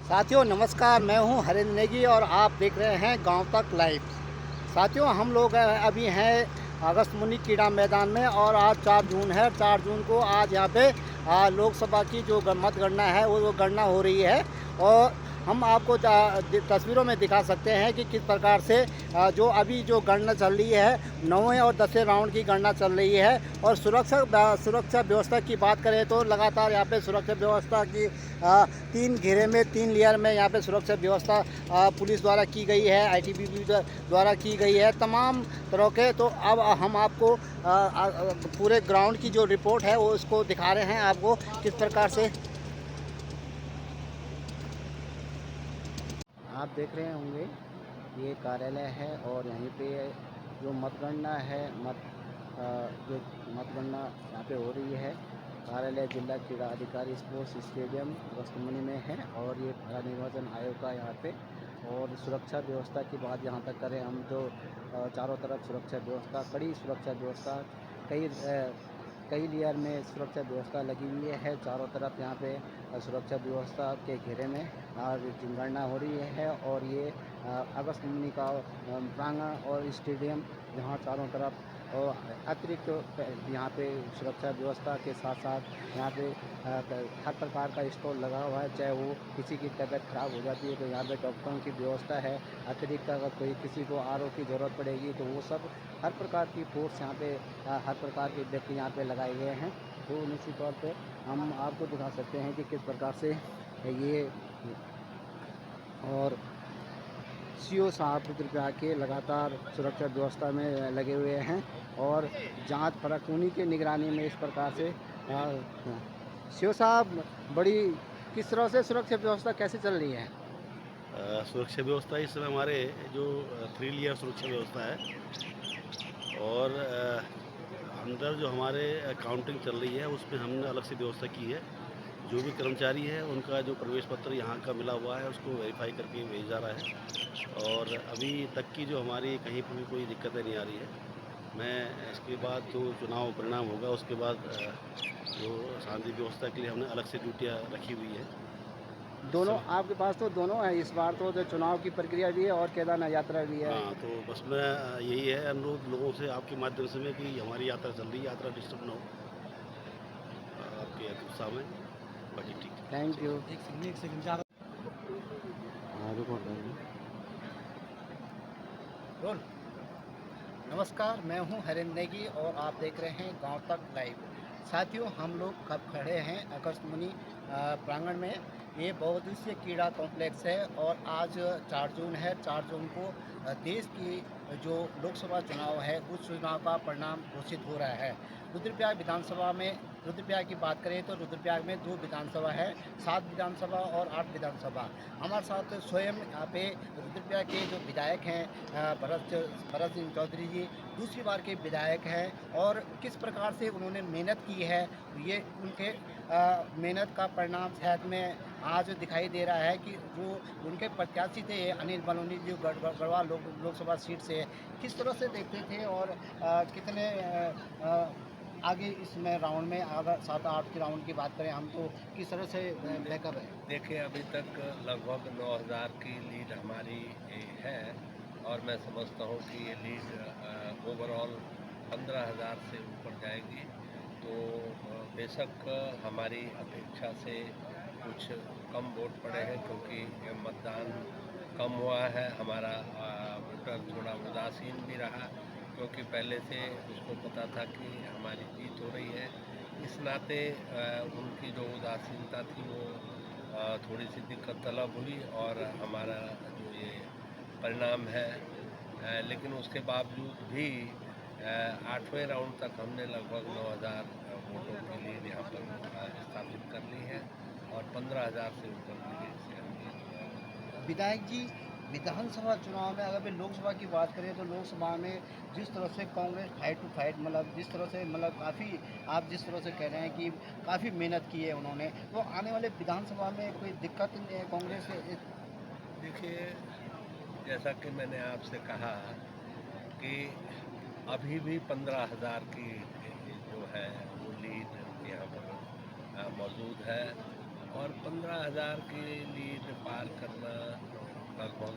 साथियों नमस्कार, मैं हूं हरेंद्र नेगी और आप देख रहे हैं गांव तक लाइव। साथियों हम लोग अभी हैं अगस्त मुनि क्रीड़ा मैदान में और आज 4 जून है। 4 जून को आज यहाँ पे लोकसभा की जो मतगणना है वो गणना हो रही है और हम आपको तस्वीरों में दिखा सकते हैं कि किस प्रकार से जो अभी जो गणना चल रही है 9वें और 10वें राउंड की गणना चल रही है। और सुरक्षा व्यवस्था की बात करें तो लगातार यहाँ पे सुरक्षा व्यवस्था की 3 घेरे में 3 लेयर में यहाँ पे सुरक्षा व्यवस्था पुलिस द्वारा की गई है, आईटीबीपी द्वारा की गई है तमाम तरह के। तो अब हम आपको पूरे ग्राउंड की जो रिपोर्ट है वो इसको दिखा रहे हैं आपको किस प्रकार से आप देख रहे होंगे। ये कार्यालय है और यहीं पे जो मतगणना है जो मतगणना यहाँ पे हो रही है। कार्यालय जिला क्रीड़ा अधिकारी स्पोर्ट्स स्टेडियम अगस्तमुनि में है और ये भारत निर्वाचन आयोग का यहाँ पे। और सुरक्षा व्यवस्था की बात यहाँ तक करें हम तो चारों तरफ सुरक्षा व्यवस्था, कड़ी सुरक्षा व्यवस्था, कई लेयर में सुरक्षा व्यवस्था लगी हुई है चारों तरफ। यहाँ पे सुरक्षा व्यवस्था के घेरे में जनगणना हो रही है और ये अगस्तमुनि का प्रांगण और स्टेडियम जहाँ चारों तरफ और अतिरिक्त यहाँ पे सुरक्षा व्यवस्था के साथ साथ यहाँ पे हर प्रकार का स्टॉल लगा हुआ है। चाहे वो किसी की तबीयत खराब हो जाती है तो यहाँ पे डॉक्टरों की व्यवस्था है। अतिरिक्त अगर कोई किसी को आरओ की ज़रूरत पड़ेगी तो वो सब हर प्रकार की फोर्स यहाँ पे हर प्रकार के व्यक्ति यहाँ पे लगाए गए हैं। तो निश्चित तौर पे हम आपको दिखा सकते हैं कि किस प्रकार से ये और सीओ साहब रुद्रप्रयाग के लगातार सुरक्षा व्यवस्था में लगे हुए हैं और जांच परख उन्हीं के निगरानी में इस प्रकार से सीओ साहब बड़ी किस तरह से सुरक्षा व्यवस्था कैसे चल रही है? सुरक्षा व्यवस्था इस समय हमारे जो 3 लेयर सुरक्षा व्यवस्था है और अंदर जो हमारे काउंटिंग चल रही है उसमें हमने अलग से व्यवस्था की है। जो भी कर्मचारी है उनका जो प्रवेश पत्र यहाँ का मिला हुआ है उसको वेरीफाई करके भेजा जा रहा है और अभी तक की जो हमारी कहीं पर भी कोई दिक्कतें नहीं आ रही है। मैं इसके बाद जो चुनाव परिणाम होगा उसके बाद जो शांति व्यवस्था के लिए हमने अलग से ड्यूटियाँ रखी हुई है। इस दोनों समय आपके पास तो दोनों है इस बार तो जो चुनाव की प्रक्रिया भी है और केदारनाथ यात्रा भी है। हाँ, तो बस मैं यही है अनुरोध लोगों से आपके माध्यम से में कि हमारी यात्रा चल रही है, यात्रा डिस्टर्ब ना हो आपके उत्साह में। बाकी ठीक है। Thank you. एक सेकंड ज़्यादा रोल। नमस्कार, मैं हूं हरेंद्र नेगी और आप देख रहे हैं गांव तक लाइव। साथियों हम लोग कब खड़े हैं अगस्तमुनि प्रांगण में। ये बहुउद्देशीय क्रीड़ा कॉम्प्लेक्स है और आज 4 जून है। 4 जून को देश की जो लोकसभा चुनाव है उस चुनाव का परिणाम घोषित हो रहा है। रुद्रप्रयाग विधानसभा में रुद्रप्रयाग की बात करें तो रुद्रप्रयाग में 2 विधानसभा है, 7 विधानसभा और 8 विधानसभा। हमारे साथ स्वयं यहाँ पे रुद्रप्रयाग के जो विधायक हैं भरत सिंह चौधरी जी दूसरी बार के विधायक हैं और किस प्रकार से उन्होंने मेहनत की है ये उनके मेहनत का परिणाम शायद में आज दिखाई दे रहा है कि जो उनके प्रत्याशी थे अनिल बलूनी जी गढ़वाल लोकसभा सीट से किस तरह से देखते थे और कितने आगे इसमें राउंड में अगर 7-8 के राउंड की बात करें हम तो किस तरह से बैकअप है? देखिए अभी तक लगभग 9,000 की लीड हमारी है और मैं समझता हूँ कि ये लीड ओवरऑल 15,000 से ऊपर जाएगी। तो बेशक हमारी अपेक्षा से कुछ कम वोट पड़े हैं क्योंकि मतदान कम हुआ है। हमारा वोटर थोड़ा उदासीन भी रहा क्योंकि पहले से उसको पता था कि हमारी जीत हो रही है। इस नाते उनकी जो उदासीनता थी वो थोड़ी सी दिक्कत तलब हुई और हमारा जो ये परिणाम है लेकिन उसके बावजूद भी 8वें राउंड तक हमने लगभग 9,000 वोटों की लीड यहाँ पर स्थापित कर ली है और 15,000 से ऊपर की लीड से हम विधायक जी विधानसभा चुनाव में अगर लोकसभा की बात करें तो लोकसभा में जिस तरह से कांग्रेस फाइट टू फाइट मतलब जिस तरह से मतलब काफ़ी आप जिस तरह से कह रहे हैं कि काफ़ी मेहनत की है उन्होंने तो आने वाले विधानसभा में कोई दिक्कत नहीं है कांग्रेस से? देखिए जैसा कि मैंने आपसे कहा कि अभी भी 15,000 की जो है वो लीड यहाँ पर मौजूद है और 15,000 की लीड पार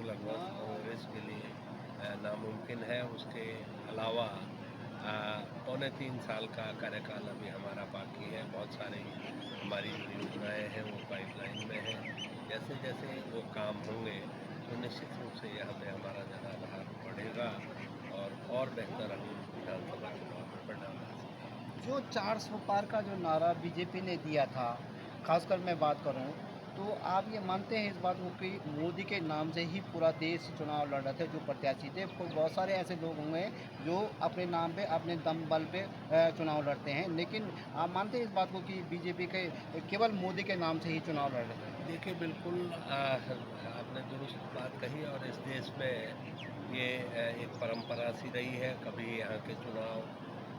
लगभग कांग्रेस के लिए नामुमकिन है। उसके अलावा 3.25 साल का कार्यकाल अभी हमारा बाकी है। बहुत सारी हमारी जो योजनाएँ हैं वो पाइपलाइन में हैं। जैसे जैसे वो काम होंगे तो निश्चित रूप से यहाँ पे हमारा जनाधार बढ़ेगा और बेहतर हम विधानसभा चुनाव में परिणाम ला सकेंगे। जो 400 पार का जो नारा बीजेपी ने दिया था, खासकर मैं बात करूं, तो आप ये मानते हैं इस बात को कि मोदी के नाम से ही पूरा देश चुनाव लड़ रहे थे जो प्रत्याशी थे? बहुत सारे ऐसे लोग होंगे जो अपने नाम पे, अपने दम बल पे चुनाव लड़ते हैं, लेकिन आप मानते हैं इस बात को कि बीजेपी के केवल मोदी के नाम से ही चुनाव लड़ रहे थे? देखिए, बिल्कुल आपने दुरुस्त बात कही और इस देश में ये एक परंपरा सी रही है। कभी यहाँ के चुनाव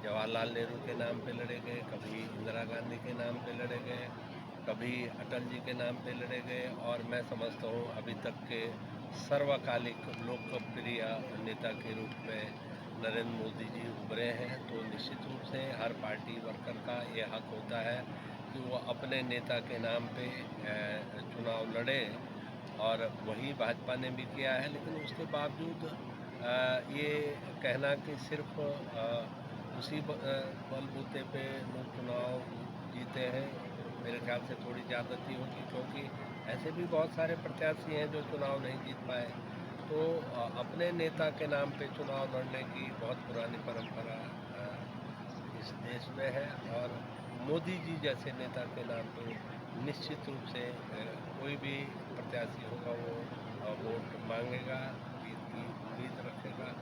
जवाहरलाल नेहरू के नाम पे लड़े गए, कभी इंदिरा गांधी के नाम पे लड़े गए, कभी अटल जी के नाम पे लड़े गए और मैं समझता हूँ अभी तक के सर्वकालिक लोकप्रिय नेता के रूप में नरेंद्र मोदी जी उभरे हैं। तो निश्चित रूप से हर पार्टी वर्कर का ये हक होता है कि वो अपने नेता के नाम पे चुनाव लड़े और वही भाजपा ने भी किया है। लेकिन उसके बावजूद ये कहना कि सिर्फ उसी बलबूते पे लोग चुनाव जीते हैं, मेरे ख्याल से थोड़ी ज़्यादती होगी, क्योंकि ऐसे भी बहुत सारे प्रत्याशी हैं जो चुनाव नहीं जीत पाए। तो अपने नेता के नाम पे चुनाव लड़ने की बहुत पुरानी परंपरा इस देश में है और मोदी जी जैसे नेता के नाम पे निश्चित रूप से कोई भी प्रत्याशी होगा वो वोट मांगेगा, जीत की उम्मीद रखेगा।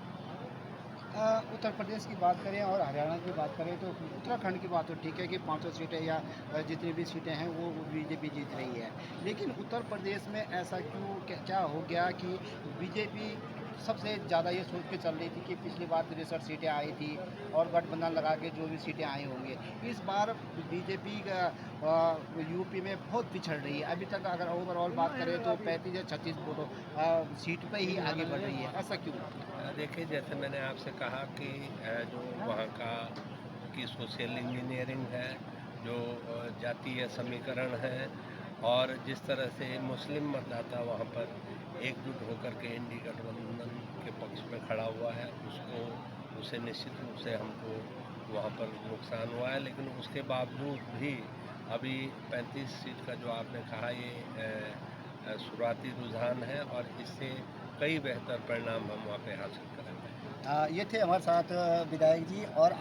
उत्तर प्रदेश की बात करें और हरियाणा की बात करें तो उत्तराखंड की बात तो ठीक है कि 500 सीटें या जितनी भी सीटें हैं वो बीजेपी जीत रही है, लेकिन उत्तर प्रदेश में ऐसा क्यों, क्या हो गया कि बीजेपी सबसे ज़्यादा ये सोच के चल रही थी कि पिछली बार 63 सीटें आई थी और गठबंधन लगा के जो भी सीटें आई होंगी, इस बार बीजेपी यूपी में बहुत पिछड़ रही है। अभी तक अगर ओवरऑल बात करें तो 35 या 36 वोटों सीट पे ही आगे बढ़ रही है, ऐसा क्यों? देखिए, जैसे मैंने आपसे कहा कि जो वहाँ का की सोशल इंजीनियरिंग है, जो जातीय समीकरण है और जिस तरह से मुस्लिम मतदाता वहाँ पर एकजुट होकर के इंडी गठबंधन के पक्ष में खड़ा हुआ है, उसे निश्चित रूप से हमको वहाँ पर नुकसान हुआ है। लेकिन उसके बावजूद भी अभी 35 सीट का जो आपने कहा ये शुरुआती रुझान है और इससे कई बेहतर परिणाम हम वहाँ पे हासिल करेंगे। ये थे हमारे साथ विधायक जी और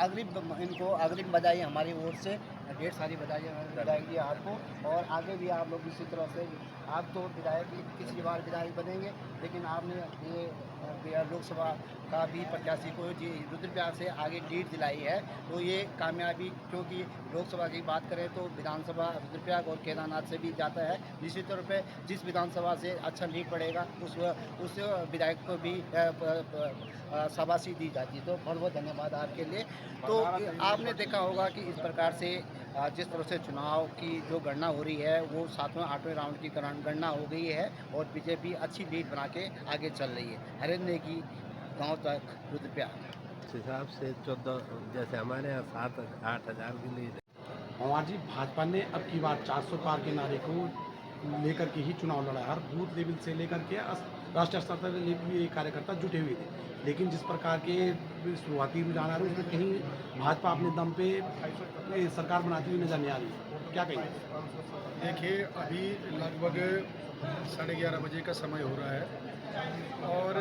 इनको अग्रिम बधाई हमारी ओर से, ढेर सारी बधाई हमारे विधायक जी आपको, और आगे भी आप लोग इसी तरह से, आप तो विधायक तीसरी बार विधायक बनेंगे, लेकिन आपने ये लोकसभा का भी प्रत्याशी को जी रुद्रप्रयाग से आगे लीड दिलाई है, तो ये कामयाबी, क्योंकि लोकसभा की बात करें तो विधानसभा रुद्रप्रयाग और केदारनाथ से भी जाता है, निश्चित तौर पे जिस विधानसभा से अच्छा लीड पड़ेगा उस विधायक को भी शाबाशी दी जाती है। तो बहुत बहुत धन्यवाद आपके लिए। तो आपने देखा होगा कि इस प्रकार से जिस तरह से चुनाव की जो गणना हो रही है वो 7वें 8वें राउंड की गणना हो गई है और बीजेपी अच्छी लीड बना के आगे चल रही है। हरियाणा की गांव तक रुद्रप्रयाग इस हिसाब से 14 जैसे हमारे यहाँ 7-8 हज़ार की लीड है। और जी भाजपा ने अब की बार 400 पार के नारे को लेकर के ही चुनाव लड़ा है। हर बूथ लेवल से लेकर के राष्ट्रीय स्तर तक भी कार्यकर्ता जुटे हुए थे, लेकिन जिस प्रकार के शुरुआती रुझान आ रहे उसमें कहीं भाजपा अपने दम पे सरकार बनाती हुई नजर नहीं आ रही है, क्या कहेंगे? देखिए, अभी लगभग 11:30 बजे का समय हो रहा है और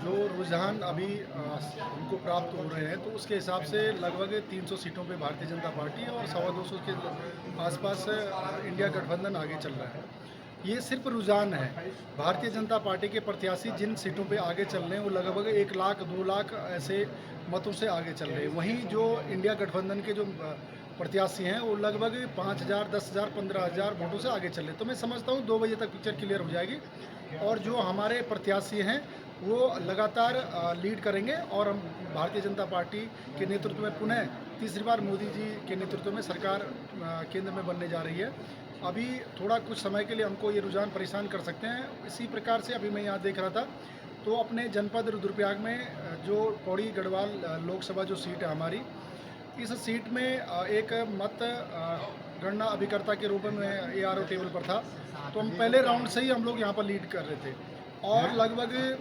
जो रुझान अभी हमको प्राप्त हो रहे हैं तो उसके हिसाब से लगभग 300 सीटों पे भारतीय जनता पार्टी और 250 के आसपास इंडिया गठबंधन आगे चल रहा है। ये सिर्फ रुझान है। भारतीय जनता पार्टी के प्रत्याशी जिन सीटों पे आगे चल रहे हैं वो लगभग 1 लाख 2 लाख ऐसे मतों से आगे चल रहे हैं। वहीं जो इंडिया गठबंधन के जो प्रत्याशी हैं वो लगभग 5,000, 10,000, 15,000 वोटों से आगे चल रहे हैं। तो मैं समझता हूँ 2 बजे तक पिक्चर क्लियर हो जाएगी और जो हमारे प्रत्याशी हैं वो लगातार लीड करेंगे और हम भारतीय जनता पार्टी के नेतृत्व में पुनः तीसरी बार मोदी जी के नेतृत्व में सरकार केंद्र में बनने जा रही है। अभी थोड़ा कुछ समय के लिए हमको ये रुझान परेशान कर सकते हैं। इसी प्रकार से अभी मैं यहाँ देख रहा था तो अपने जनपद रुद्रप्रयाग में जो पौड़ी गढ़वाल लोकसभा जो सीट है हमारी, इस सीट में एक मत गणना अभिकर्ता के रूप में ARO टेबल पर था, तो हम पहले राउंड से ही हम लोग यहाँ पर लीड कर रहे थे। और लगभग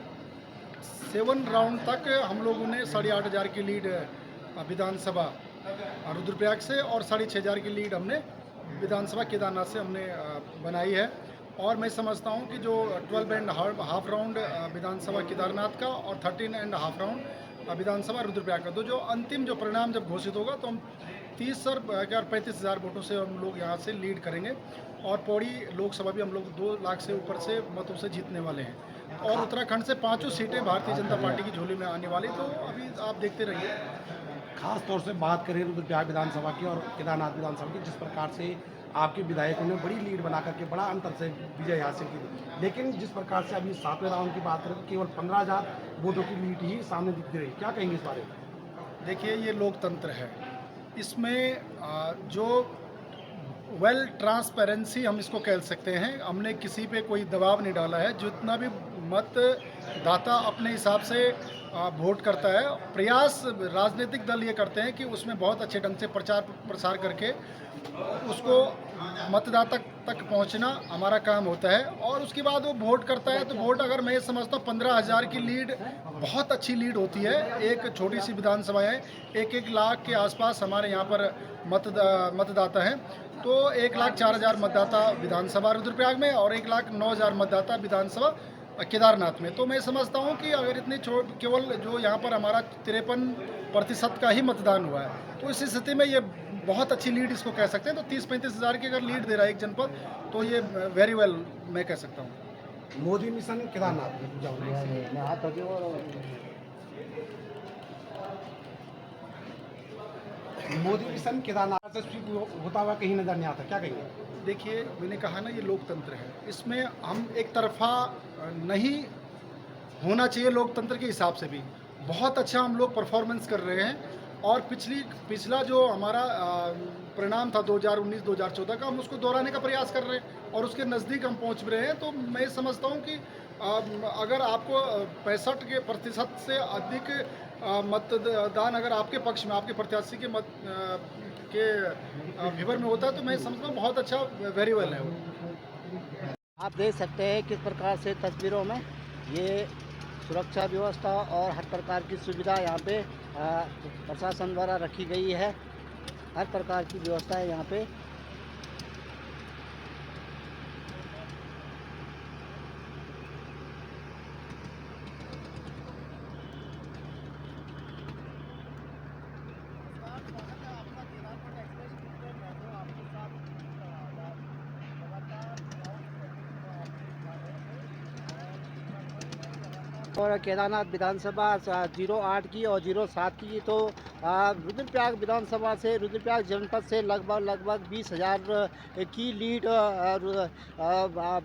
7 राउंड तक हम लोगों ने 8,500 की लीड विधानसभा रुद्रप्रयाग से और 6,500 की लीड हमने विधानसभा केदारनाथ से हमने बनाई है। और मैं समझता हूं कि जो 12.5 राउंड विधानसभा केदारनाथ का और 13.5 राउंड विधानसभा रुद्रप्रयाग का, तो जो अंतिम जो परिणाम जब घोषित होगा तो हम 30 और 35,000 वोटों से हम लोग यहाँ से लीड करेंगे। और पौड़ी लोकसभा भी हम लोग 2 लाख से ऊपर से मतों से जीतने वाले हैं। और उत्तराखंड से 5 सीटें भारतीय जनता पार्टी की झोली में आने वाली, तो अभी आप देखते रहिए। खास तौर से बात करें रुद्रप्रयाग विधानसभा की और केदारनाथ विधानसभा की, जिस प्रकार से आपके विधायकों ने बड़ी लीड बना करके बड़ा अंतर से विजय हासिल की, लेकिन जिस प्रकार से अभी 7वें राउंड की बात करें केवल 15,000 वोटों की लीड ही सामने दिखती रही, क्या कहेंगे इस बारे में? देखिए, ये लोकतंत्र है, इसमें जो वेल ट्रांसपेरेंसी हम इसको कह सकते हैं। हमने किसी पे कोई दबाव नहीं डाला है। जितना भी मतदाता अपने हिसाब से वोट करता है, प्रयास राजनीतिक दल ये करते हैं कि उसमें बहुत अच्छे ढंग से प्रचार प्रसार करके उसको मतदाता तक पहुंचना हमारा काम होता है। और उसके बाद वो वोट करता है, तो वोट अगर मैं समझता हूँ 15,000 की लीड बहुत अच्छी लीड होती है। एक छोटी सी विधानसभा है, 1-1 लाख के आसपास हमारे यहाँ पर मतदाता हैं। तो 1,04,000 मतदाता विधानसभा रुद्रप्रयाग में और 1,09,000 मतदाता विधानसभा केदारनाथ में। तो मैं समझता हूँ कि अगर इतनी केवल जो यहाँ पर हमारा 53% का ही मतदान हुआ है, तो इस स्थिति में ये बहुत अच्छी लीड इसको कह सकते हैं। तो 30-35,000 की अगर लीड दे रहा है एक जनपद, तो ये वेरी वेल मैं कह सकता हूँ। मोदी मिशन केदारनाथ मोदी मिशन केदारनाथ से स्वीप होता हुआ कहीं नजर नहीं आता, क्या कहेंगे? देखिए, मैंने कहा ना, ये लोकतंत्र है, इसमें हम एक तरफा नहीं होना चाहिए। लोकतंत्र के हिसाब से भी बहुत अच्छा हम लोग परफॉर्मेंस कर रहे हैं। और पिछला जो हमारा परिणाम था 2019-2014 का, हम उसको दोहराने का प्रयास कर रहे हैं और उसके नज़दीक हम पहुंच रहे हैं। तो मैं समझता हूं कि अगर आपको 65% से अधिक मतदान अगर आपके पक्ष में, आपके प्रत्याशी के मत के फेवर में होता है, तो मैं समझता हूँ बहुत अच्छा, वेरी वेल है वो। आप देख सकते हैं किस प्रकार से तस्वीरों में ये सुरक्षा व्यवस्था और हर प्रकार की सुविधा यहाँ पे प्रशासन द्वारा रखी गई है। हर प्रकार की व्यवस्था है यहाँ पे। और केदारनाथ विधानसभा 08 की और 07 की, तो रुद्रप्रयाग विधानसभा से, रुद्रप्रयाग जनपद से लगभग 20,000 की लीड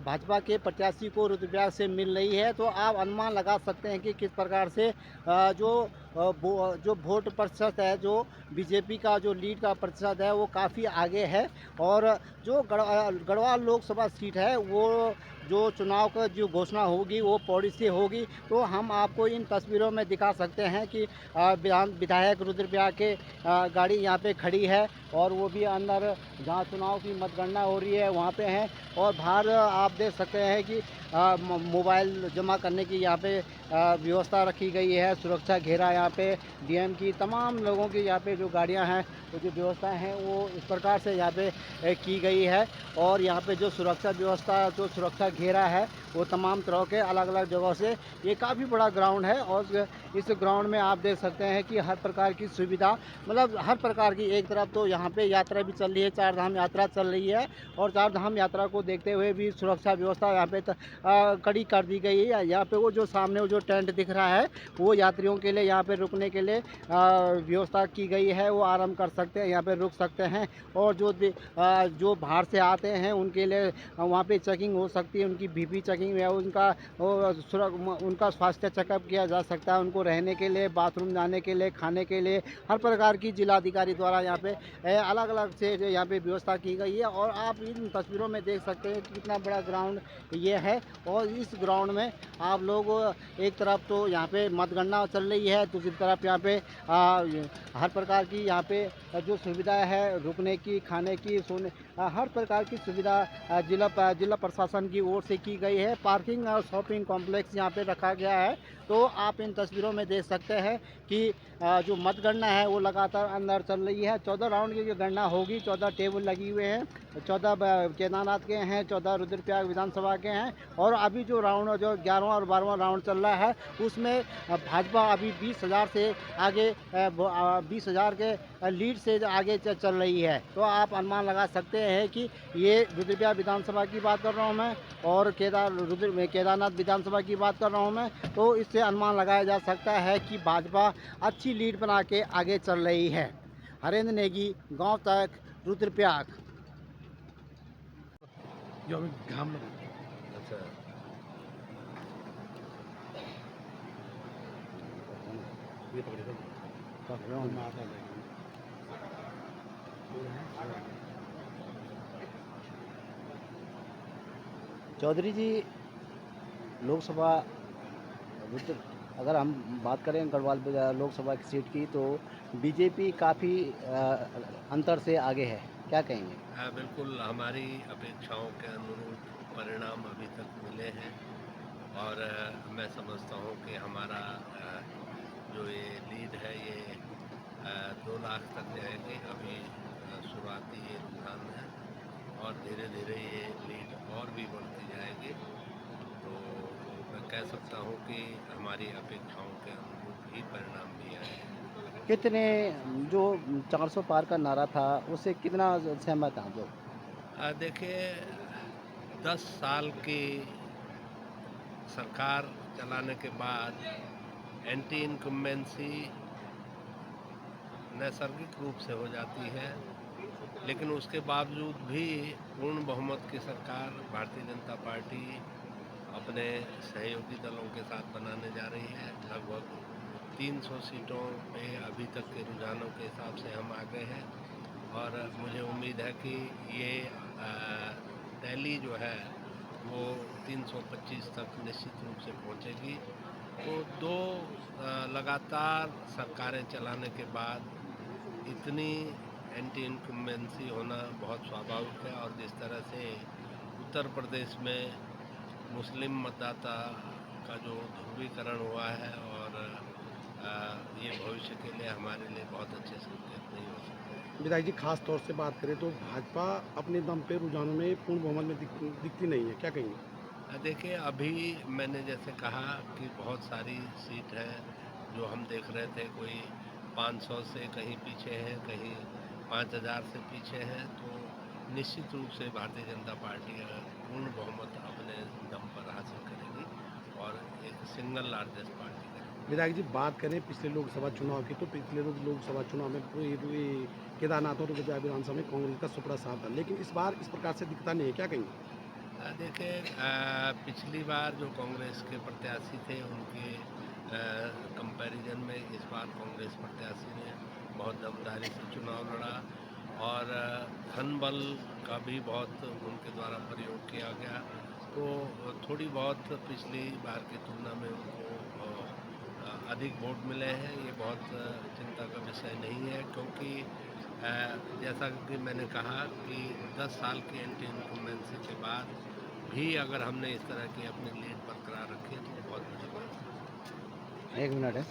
भाजपा के प्रत्याशी को रुद्रप्रयाग से मिल रही है। तो आप अनुमान लगा सकते हैं कि किस प्रकार से जो वोट प्रतिशत है, जो बीजेपी का जो लीड का प्रतिशत है, वो काफ़ी आगे है। और जो गढ़वाल लोकसभा सीट है, वो जो चुनाव का जो घोषणा होगी वो पौड़ी से होगी। तो हम आपको इन तस्वीरों में दिखा सकते हैं कि विधायक रुद्रप्रयाग के गाड़ी यहाँ पे खड़ी है और वो भी अंदर जहाँ चुनाव की मतगणना हो रही है वहाँ पे हैं। और बाहर आप देख सकते हैं कि मोबाइल जमा करने की यहाँ पे व्यवस्था रखी गई है। सुरक्षा घेरा यहाँ पे डीएम की, तमाम लोगों की यहाँ पे जो गाड़ियाँ हैं, वो जो व्यवस्था हैं, वो इस प्रकार से यहाँ पे की गई है। और यहाँ पे जो सुरक्षा व्यवस्था, जो सुरक्षा घेरा है, वो तमाम तरह के अलग अलग जगहों से, ये काफ़ी बड़ा ग्राउंड है। और इस ग्राउंड में आप देख सकते हैं कि हर प्रकार की सुविधा, मतलब हर प्रकार की, एक तरफ तो यहाँ पे यात्रा भी चल रही है, 4 धाम यात्रा चल रही है, और 4 धाम यात्रा को देखते हुए भी सुरक्षा व्यवस्था यहाँ पे कड़ी कर दी गई है। यहाँ पे वो जो सामने वो जो टेंट दिख रहा है, वो यात्रियों के लिए यहाँ पे रुकने के लिए व्यवस्था की गई है। वो आराम कर सकते हैं, यहाँ पे रुक सकते हैं। और जो बाहर से आते हैं उनके लिए वहाँ पे चेकिंग हो सकती है, उनकी बीपी चेकिंग है, उनका स्वास्थ्य चेकअप किया जा सकता है, उनको रहने के लिए, बाथरूम जाने के लिए, खाने के लिए, हर प्रकार की जिलाधिकारी द्वारा यहाँ पे अलग अलग से यहाँ पे व्यवस्था की गई है। और आप इन तस्वीरों में देख सकते हैं कि कितना बड़ा ग्राउंड ये है। और इस ग्राउंड में आप लोग, एक तरफ तो यहाँ पे मतगणना चल रही है, दूसरी तरफ यहाँ पे हर प्रकार की यहाँ पे जो सुविधा है, रुकने की, खाने की, सोने, हर प्रकार की सुविधा जिला प्रशासन की ओर से की गई है। पार्किंग और शॉपिंग कॉम्प्लेक्स यहाँ पे रखा गया है। तो आप इन तस्वीरों में देख सकते हैं कि जो मतगणना है वो लगातार अंदर चल रही है। 14 राउंड की जो गणना होगी, 14 टेबल लगी हुए हैं, 14 केदारनाथ के हैं, 14 रुद्रप्रयाग विधानसभा के हैं। और अभी जो राउंड जो 11वां और 12वां राउंड चल रहा है उसमें भाजपा अभी 20,000 से आगे 20,000 के लीड से आगे चल रही है। तो आप अनुमान लगा सकते हैं कि ये रुद्रप्रयाग विधानसभा की बात कर रहा हूँ मैं, और केदारनाथ विधानसभा की बात कर रहा हूँ मैं। तो इससे अनुमान लगाया जा सकता है कि भाजपा अच्छी लीड बना के आगे चल रही है। हरेंद्र नेगी, गांव तक, रुद्रप्रयाग। जो अभी घाम लगा अच्छा ये पकड़े थे। में आता है। चौधरी जी, लोकसभा रुद्र अगर हम बात करें गढ़वाल लोकसभा की सीट की, तो बीजेपी काफ़ी अंतर से आगे है, क्या कहेंगे? बिल्कुल हमारी अपेक्षाओं के अनुरूप परिणाम अभी तक मिले हैं और मैं समझता हूँ कि हमारा जो ये लीड है ये 2 लाख तक जाएगी। अभी शुरुआती ये रुझान है और धीरे धीरे ये लीड और भी बढ़ती जाएगी। तो मैं कह सकता हूँ कि हमारी अपेक्षाओं के अनुरूप ही परिणाम भी आए। कितने जो 400 पार का नारा था उससे कितना सहमत हैं आप लोग? देखिए 10 साल की सरकार चलाने के बाद एंटी इनकम्बेंसी नैसर्गिक रूप से हो जाती है, लेकिन उसके बावजूद भी पूर्ण बहुमत की सरकार भारतीय जनता पार्टी अपने सहयोगी दलों के साथ बनाने जा रही है। लगभग 300 सीटों पे अभी तक के रुझानों के हिसाब से हम आगे हैं और मुझे उम्मीद है कि ये टैली जो है वो 325 तक निश्चित रूप से पहुंचेगी। तो 2 लगातार सरकारें चलाने के बाद इतनी एंटी इनकम्बेंसी होना बहुत स्वाभाविक है और जिस तरह से उत्तर प्रदेश में मुस्लिम मतदाता का जो ध्रुवीकरण हुआ है और ये भविष्य के लिए हमारे लिए बहुत अच्छे संकेत नहीं हो सकते। विधायक जी, खास तौर से बात करें तो भाजपा अपने दम पे रुझानों में पूर्ण बहुमत में दिखती नहीं है, क्या कहेंगे? देखिए अभी मैंने जैसे कहा कि बहुत सारी सीट है जो हम देख रहे थे, कोई 500 से कहीं पीछे हैं, कहीं 5,000 से पीछे हैं। तो निश्चित रूप से भारतीय जनता पार्टी पूर्ण बहुमत अपने दम पर हासिल करेगी और एक सिंगल लार्जेस्ट पार्टी करेगी। विधायक जी, बात करें पिछले लोकसभा चुनाव की, तो पिछले लोकसभा चुनाव में पूरी केदारनाथ और रुद्रप्रयाग विधानसभा में कांग्रेस का सुपड़ा साथ था, लेकिन इस बार इस प्रकार से दिखता नहीं है, क्या कहेंगे? देखिए पिछली बार जो कांग्रेस के प्रत्याशी थे उनके कंपैरिजन में इस बार कांग्रेस प्रत्याशी ने बहुत दमदारी से चुनाव लड़ा और धन बल का भी बहुत उनके द्वारा प्रयोग किया गया। तो थोड़ी बहुत पिछली बार की तुलना में उनको अधिक वोट मिले हैं। ये बहुत चिंता का विषय नहीं है, क्योंकि जैसा कि मैंने कहा कि 10 साल की एंटी इनकम्बेंसी के बाद भी अगर हमने इस तरह की अपनी लीड बरकरार रखी है तो बहुत बड़ी बात है। 1 मिनट है।